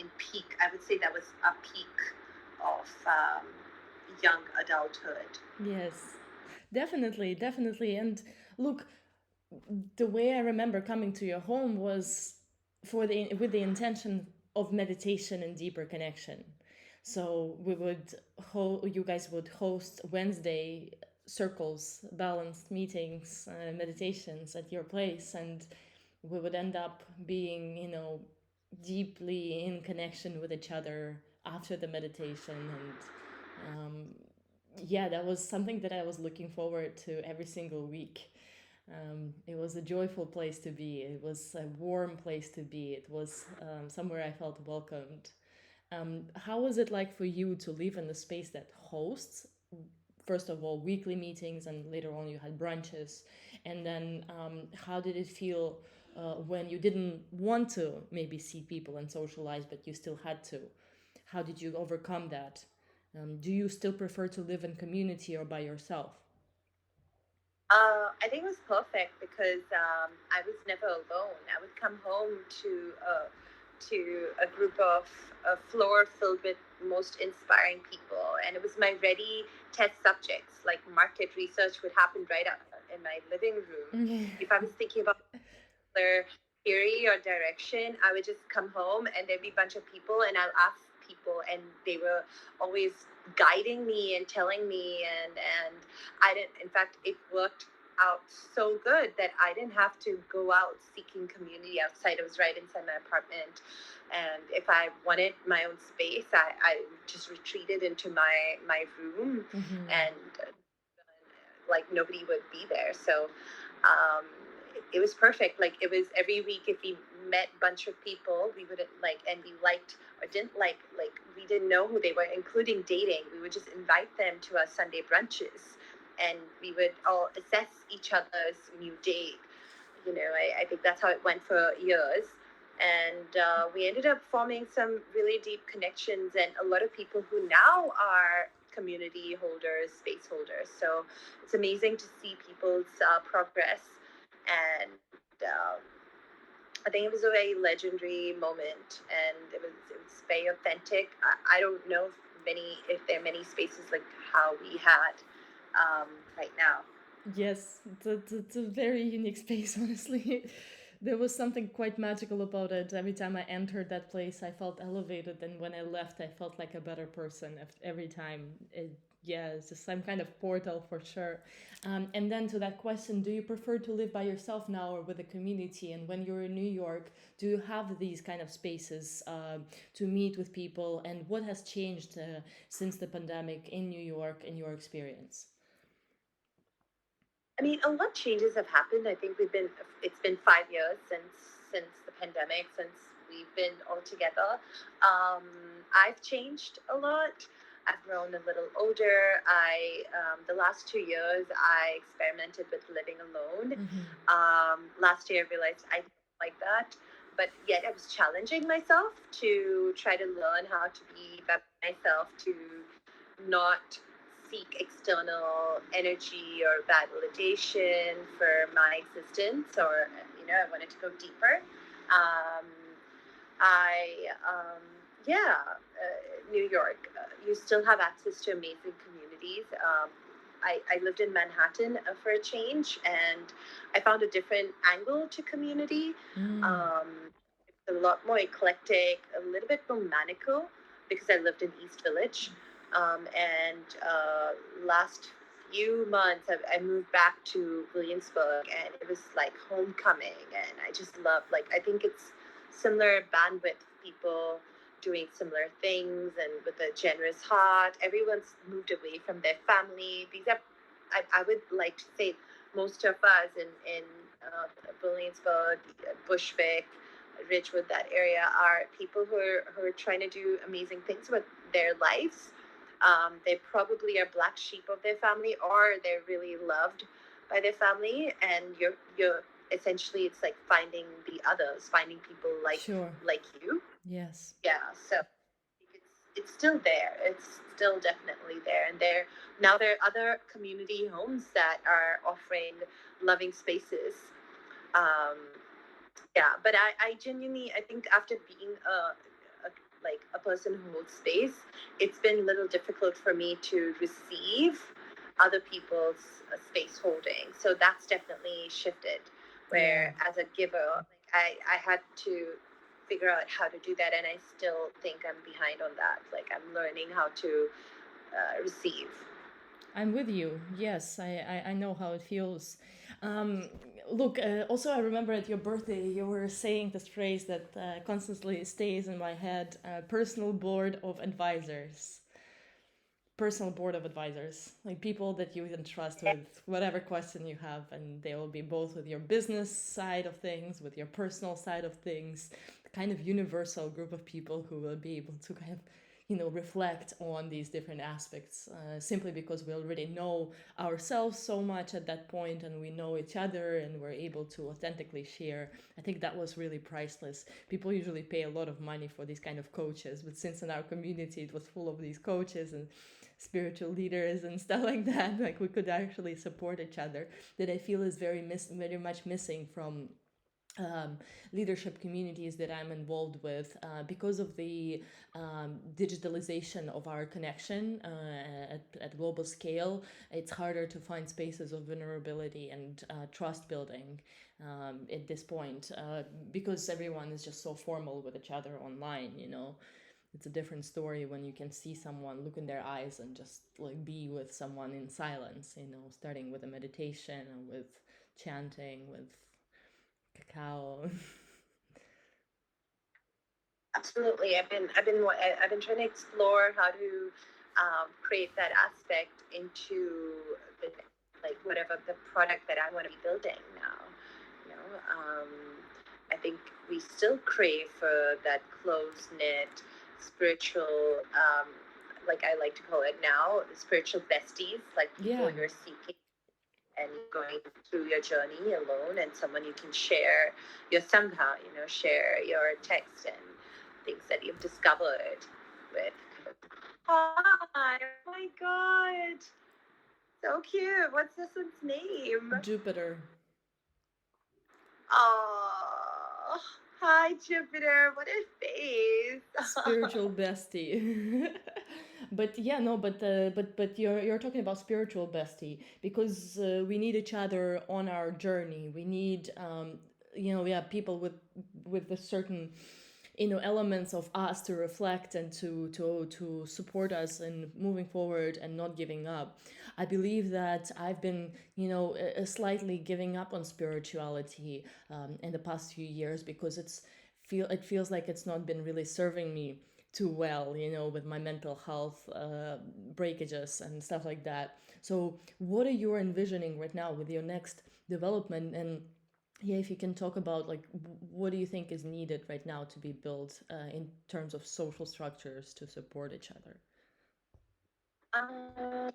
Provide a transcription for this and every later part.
in peak. I would say that was a peak of young adulthood. Yes, definitely, definitely. And look, the way I remember coming to your home was with the intention of meditation and deeper connection. So you guys would host Wednesday circles, balanced meetings, meditations at your place, and we would end up being, deeply in connection with each other after the meditation. And yeah, that was something that I was looking forward to every single week. It was a joyful place to be. It was a warm place to be. It was somewhere I felt welcomed. How was it like for you to live in a space that hosts, first of all, weekly meetings, and later on you had brunches? And then how did it feel when you didn't want to maybe see people and socialize, but you still had to? How did you overcome that? Do you still prefer to live in community or by yourself? I think it was perfect because I was never alone. I would come home to a group of a floor filled with most inspiring people, and it was my ready test subjects. Like market research would happen right up in my living room. If I was thinking about their theory or direction, I would just come home and there'd be a bunch of people, and I'll ask people, and they were always guiding me and telling me, and I didn't. In fact, it worked out so good that I didn't have to go out seeking community outside. It was right inside my apartment. And if I wanted my own space, I just retreated into my room, Mm-hmm. and like nobody would be there. So um, it was perfect. Like it was every week. If we met a bunch of people, we wouldn't like, and we liked or didn't like we didn't know who they were, including dating. We would just invite them to our Sunday brunches, and we would all assess each other's new date. I think that's how it went for years. And we ended up forming some really deep connections, and a lot of people who now are community holders, space holders. So it's amazing to see people's progress. And I think it was a very legendary moment, and it was very authentic. I don't know if there are many spaces like how we had right now. Yes, it's a very unique space, honestly. There was something quite magical about it. Every time I entered that place, I felt elevated, and when I left, I felt like a better person every time. Yeah, it's just some kind of portal for sure. And then to that question, do you prefer to live by yourself now or with a community? And when you're in New York, do you have these kind of spaces to meet with people? And what has changed since the pandemic in New York in your experience? I mean, a lot of changes have happened. I think it's been 5 years since the pandemic, since we've been all together. Um, I've changed a lot. I've grown a little older. The last 2 years, I experimented with living alone. Mm-hmm. Last year, I realized I didn't like that, but yet I was challenging myself to try to learn how to be by myself, to not seek external energy or validation for my existence, or I wanted to go deeper. um, New York, you still have access to amazing communities. I lived in Manhattan for a change, and I found a different angle to community. Mm. It's a lot more eclectic, a little bit more manical, because I lived in East Village. And last few months, I moved back to Williamsburg, and it was like homecoming. And I just love, like, I think it's similar bandwidth, people doing similar things and with a generous heart. Everyone's moved away from their family. I would like to say, most of us in Williamsburg, Bushwick, Ridgewood, that area, are people who are trying to do amazing things with their lives. They probably are black sheep of their family, or they're really loved by their family, and you're essentially, it's like finding the others, finding people Sure. like you. Yes. Yeah, so it's still there. It's still definitely there, and there are other community homes that are offering loving spaces. Um, yeah, but I genuinely, I think after being like a person who holds space, it's been a little difficult for me to receive other people's space holding. So that's definitely shifted. Yeah. Where as a giver, like I had to figure out how to do that, and I still think I'm behind on that. Like I'm learning how to receive. I'm with you. Yes, I know how it feels. Um, Look, also, I remember at your birthday, you were saying this phrase that constantly stays in my head, personal board of advisors. Personal board of advisors, like people that you can trust with whatever question you have, and they will be both with your business side of things, with your personal side of things, the kind of universal group of people who will be able to kind of, reflect on these different aspects, simply because we already know ourselves so much at that point, and we know each other, and we're able to authentically share. I think that was really priceless. People usually pay a lot of money for these kind of coaches, but since in our community it was full of these coaches and spiritual leaders and stuff like that, like we could actually support each other, that I feel is very much missing from um, leadership communities that I'm involved with, because of the digitalization of our connection at global scale. It's harder to find spaces of vulnerability and trust building at this point, because everyone is just so formal with each other online. It's a different story when you can see someone, look in their eyes, and just like be with someone in silence, starting with a meditation and with chanting, with cacao. Absolutely. I've been trying to explore how to create that aspect into the, like whatever the product that I want to be building now. You know, I think we still crave for that close knit spiritual, like I like to call it now, spiritual besties, like people Yeah, you're seeking and going through your journey alone, and someone you can share your sangha, share your text and things that you've discovered with. Hi, oh my god, so cute. What's this one's name? Jupiter. Oh, hi Jupiter. What a face. Spiritual bestie. But yeah, no, but you're talking about spiritual bestie, because we need each other on our journey. We need people with a certain elements of us to reflect and to support us in moving forward and not giving up. I believe that I've been slightly giving up on spirituality in the past few years, because it feels like it's not been really serving me too well, with my mental health breakages and stuff like that. So what are you envisioning right now with your next development? And yeah, if you can talk about like what do you think is needed right now to be built in terms of social structures to support each other? um,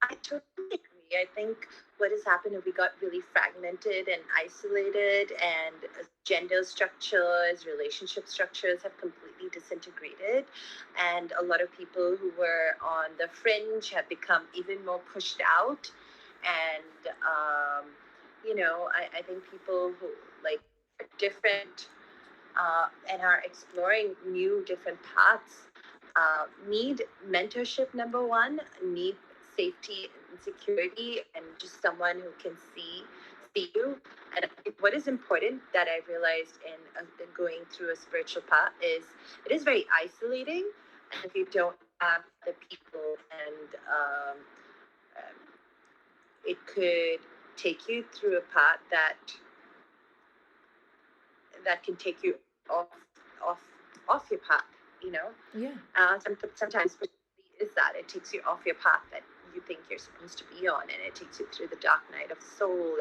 I totally agree. I think what has happened is we got really fragmented and isolated, and gender structures, relationship structures have completely disintegrated. And a lot of people who were on the fringe have become even more pushed out. And, I think people who like are different and are exploring new different paths need mentorship, number one, need safety and security, and just someone who can see you. And I think what is important that I realized in going through a spiritual path is it is very isolating, and if you don't have the people, and um, it could take you through a path that can take you off off off your path. You know, Yeah. sometimes is that it takes you off your path that you think you're supposed to be on, and it takes you through the dark night of soul.